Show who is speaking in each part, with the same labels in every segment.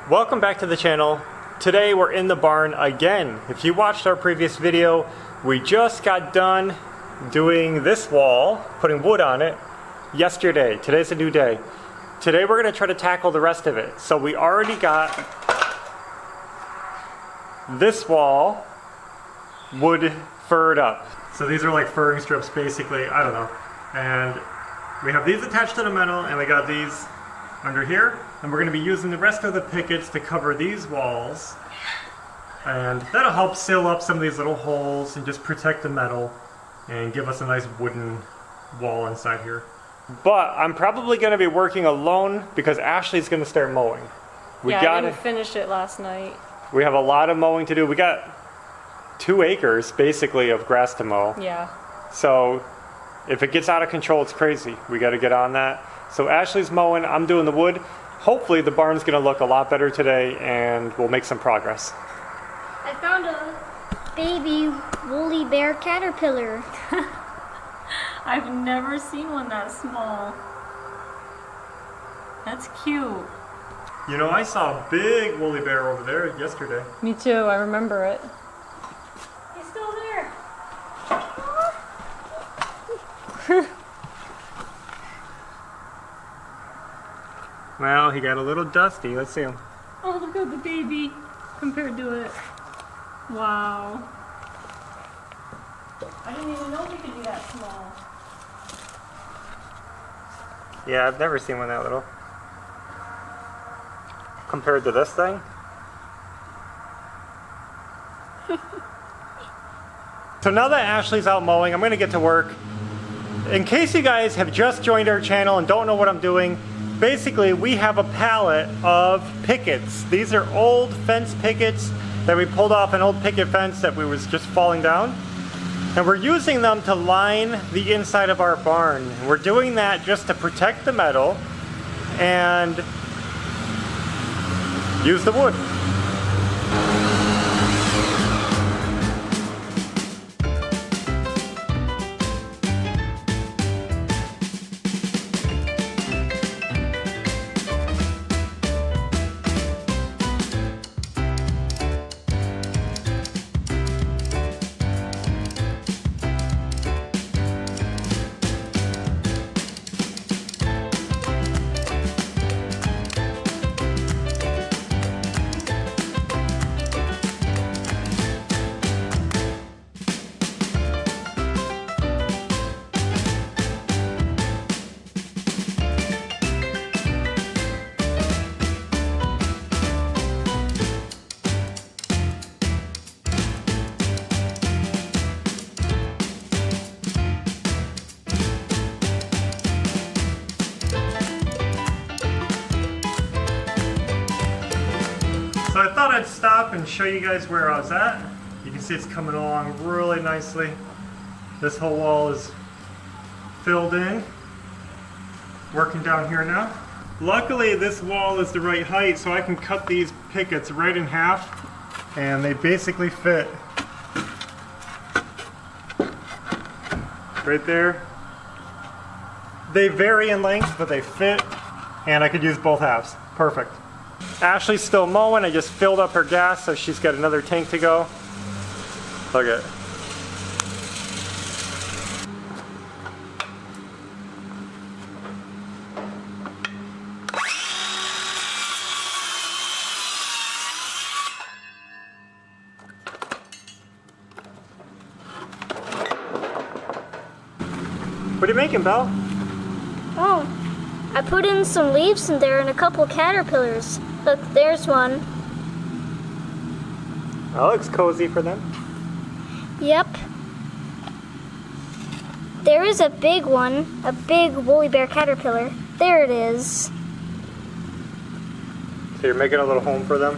Speaker 1: Welcome back to the channel. Today we're in the barn again. If you watched our previous video, we just got done doing this wall, putting wood on it, yesterday. Today's a new day. Today we're going to try to tackle the rest of it. So we already got this wall wood furred up. So these are like furring strips basically, I don't know. And we have these attached to the metal and we got these under here. And we're going to be using the rest of the pickets to cover these walls. And that'll help seal up some of these little holes and just protect the metal and give us a nice wooden wall inside here. But I'm probably going to be working alone because Ashley's going to start mowing.
Speaker 2: I didn't finish it last night.
Speaker 1: We have a lot of mowing to do. We got 2 acres basically of grass to mow.
Speaker 2: Yeah.
Speaker 1: So if it gets out of control, it's crazy. We got to get on that. So Ashley's mowing, I'm doing the wood. Hopefully the barn's going to look a lot better today and we'll make some progress.
Speaker 3: I found a baby woolly bear caterpillar.
Speaker 2: I've never seen one that small. That's cute.
Speaker 1: You know, I saw a big woolly bear over there yesterday.
Speaker 2: Me too, I remember it.
Speaker 3: He's still there.
Speaker 1: Well, he got a little dusty. Let's see him.
Speaker 2: Oh, look at the baby compared to it. Wow. I didn't even know they could be that small.
Speaker 1: Yeah, I've never seen one that little. Compared to this thing. So now that Ashley's out mowing, I'm going to get to work. In case you guys have just joined our channel and don't know what I'm doing, basically we have a pallet of pickets. These are old fence pickets that we pulled off an old picket fence that was just falling down. And we're using them to line the inside of our barn. We're doing that just to protect the metal and use the wood. So I thought I'd stop and show you guys where I was at. You can see it's coming along really nicely. This whole wall is filled in. Working down here now. Luckily this wall is the right height so I can cut these pickets right in half and they basically fit right there. They vary in length but they fit and I could use both halves. Perfect. Ashley's still mowing. I just filled up her gas so she's got another tank to go. Look at it. What are you making, Belle?
Speaker 3: Oh, I put in some leaves in there and a couple caterpillars. Look, there's one.
Speaker 1: That looks cozy for them.
Speaker 3: Yep. There is a big one, a big woolly bear caterpillar. There it is.
Speaker 1: So you're making a little home for them?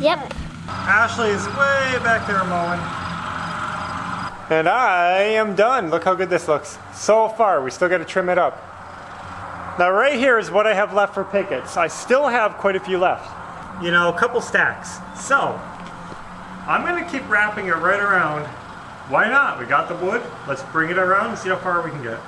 Speaker 3: Yep.
Speaker 1: Ashley's way back there mowing. And I am done. Look how good this looks. So far, we still got to trim it up. Now right here is what I have left for pickets. I still have quite a few left. You know, a couple stacks. So, I'm going to keep wrapping it right around. Why not? We got the wood. Let's bring it around and see how far we can get.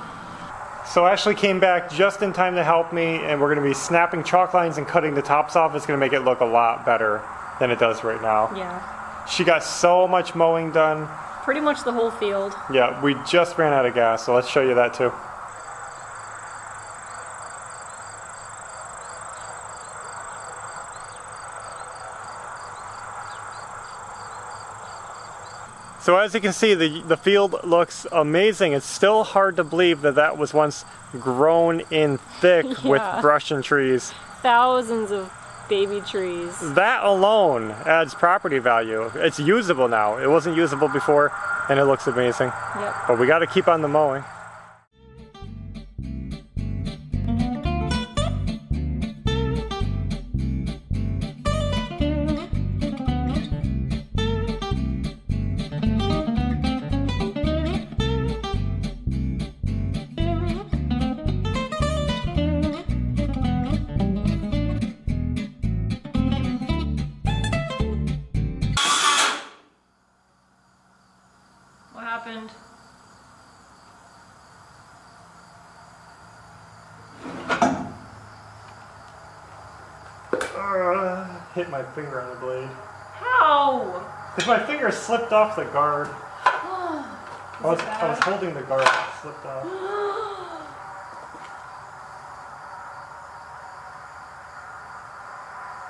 Speaker 1: So Ashley came back just in time to help me, and we're going to be snapping chalk lines and cutting the tops off. It's going to make it look a lot better than it does right now.
Speaker 2: Yeah.
Speaker 1: She got so much mowing done.
Speaker 2: Pretty much the whole field.
Speaker 1: Yeah, we just ran out of gas, so let's show you that too. So as you can see, the field looks amazing. It's still hard to believe that that was once grown in thick with brush and trees.
Speaker 2: Thousands of baby trees.
Speaker 1: That alone adds property value. It's usable now. It wasn't usable before, and it looks amazing.
Speaker 2: Yep.
Speaker 1: But we got to keep on the mowing.
Speaker 2: What happened?
Speaker 1: Hit my finger on the blade.
Speaker 2: How?
Speaker 1: My finger slipped off the guard. I was holding the guard, it slipped off.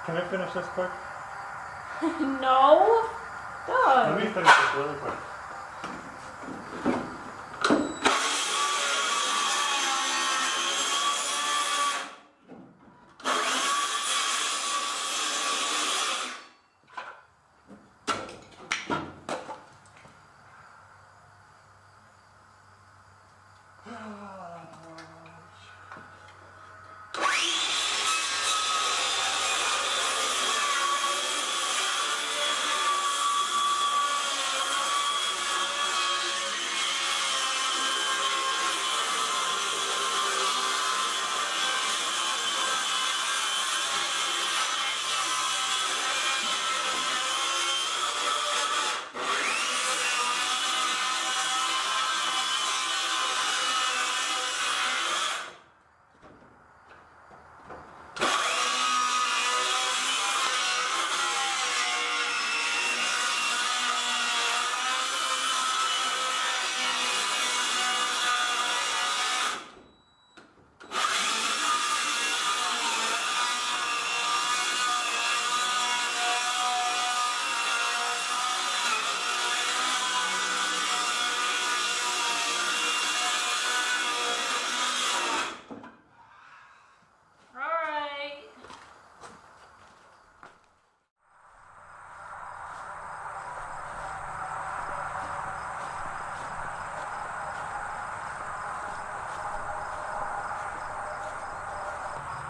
Speaker 1: Can I finish this quick?
Speaker 2: No.
Speaker 1: Let
Speaker 2: Doug.
Speaker 1: me finish this really quick.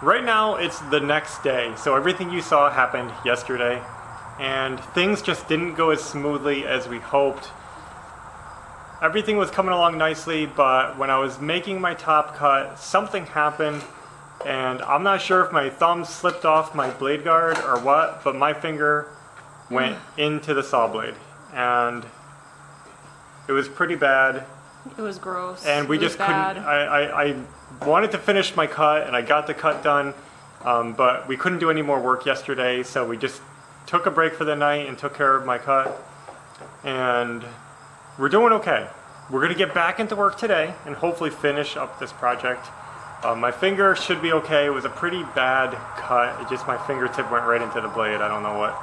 Speaker 1: Right now, it's the next day, so everything you saw happened yesterday, and things just didn't go as smoothly as we hoped. Everything was coming along nicely, but when I was making my top cut, something happened, and I'm not sure if my thumb slipped off my blade guard or what, but my finger went into the saw blade, and it was pretty bad.
Speaker 2: It was gross.
Speaker 1: And we
Speaker 2: It was
Speaker 1: just couldn't.
Speaker 2: bad.
Speaker 1: I wanted to finish my cut, and I got the cut done, but we couldn't do any more work yesterday, so we just took a break for the night and took care of my cut, and we're doing okay. We're gonna get back into work today and hopefully finish up this project. My finger should be okay. It was a pretty bad cut. It just, my fingertip went right into the blade. I don't know what.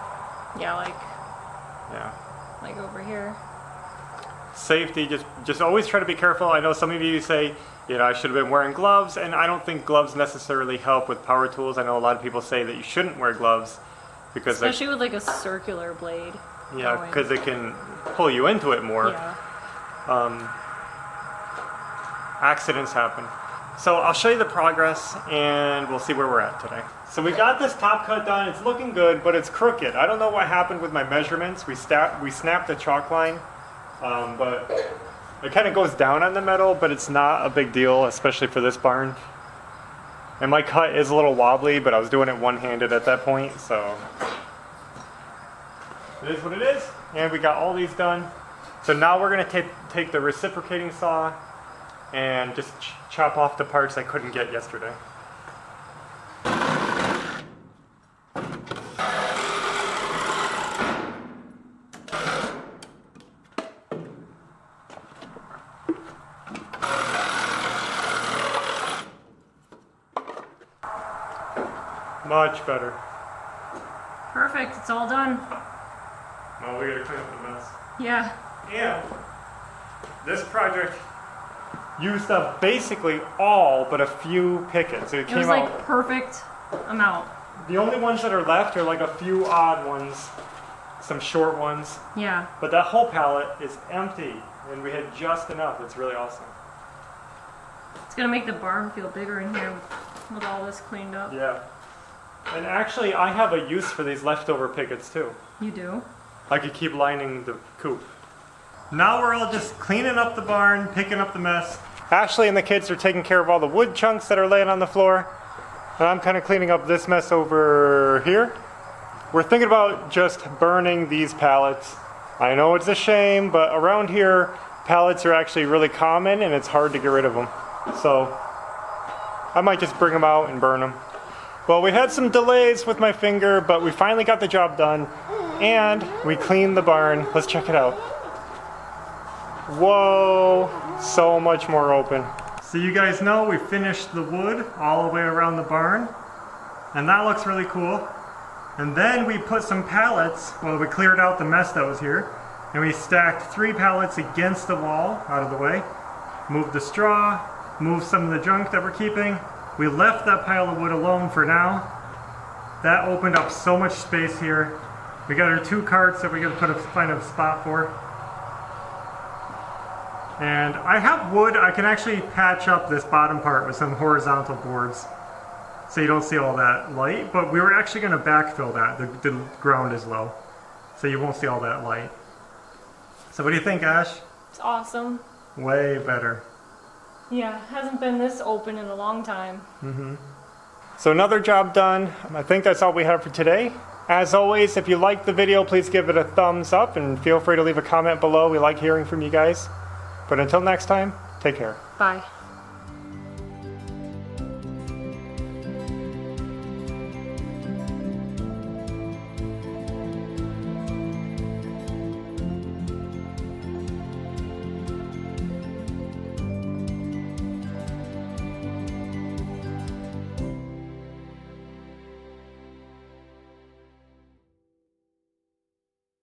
Speaker 2: Yeah,
Speaker 1: Yeah.
Speaker 2: like over here.
Speaker 1: Safety, just always try to be careful. I know some of you say, you know, I should have been wearing gloves, and I don't think gloves necessarily help with power tools. I know a lot of people say that you shouldn't wear gloves because
Speaker 2: Especially with like a circular blade.
Speaker 1: yeah,
Speaker 2: going.
Speaker 1: because it can pull you into it more.
Speaker 2: Yeah.
Speaker 1: Accidents happen. So I'll show you the progress, and we'll see where we're at today. So we got this top cut done. It's looking good, but it's crooked. I don't know what happened with my measurements. We snapped the chalk line, but it kind of goes down on the metal, but it's not a big deal, especially for this barn. And my cut is a little wobbly, but I was doing it one-handed at that point, so it is what it is. And we got all these done. So now we're gonna take the reciprocating saw and just chop off the parts I couldn't get yesterday. Much better.
Speaker 2: Perfect, it's all done.
Speaker 1: Well, we gotta clean up the mess.
Speaker 2: Yeah.
Speaker 1: And this project used up basically all but a few pickets. It
Speaker 2: It was like perfect amount.
Speaker 1: the only ones that are left are like a few odd ones, some short ones,
Speaker 2: Yeah.
Speaker 1: but that whole pallet is empty and we had just enough. It's really awesome.
Speaker 2: It's gonna make the barn feel bigger in here with all this cleaned up.
Speaker 1: Yeah. And actually I have a use for these leftover pickets too.
Speaker 2: You do?
Speaker 1: I could keep lining the coop. Now we're all just cleaning up the barn, picking up the mess. Ashley and the kids are taking care of all the wood chunks that are laying on the floor. And I'm kind of cleaning up this mess over here. We're thinking about just burning these pallets. I know it's a shame, but around here, pallets are actually really common and it's hard to get rid of them. So I might just bring them out and burn them. Well, we had some delays with my finger, but we finally got the job done. And we cleaned the barn. Let's check it out. Whoa, so much more open. So you guys know we finished the wood all the way around the barn. And that looks really cool. And then we put some pallets, well, we cleared out the mess that was here. And we stacked 3 pallets against the wall, out of the way. Moved the straw, moved some of the junk that we're keeping. We left that pile of wood alone for now. That opened up so much space here. We got our 2 carts that we gotta find a spot for. And I have wood, I can actually patch up this bottom part with some horizontal boards so you don't see all that light, but we were actually gonna backfill that. The ground is low, so you won't see all that light. So what do you think, Ash?
Speaker 2: It's awesome.
Speaker 1: Way better.
Speaker 2: Yeah, hasn't been this open in a long time.
Speaker 1: So another job done. I think that's all we have for today. As always, if you liked the video, please give it a thumbs up and feel free to leave a comment below. We like hearing from you guys. But until next time, take care.
Speaker 2: Bye.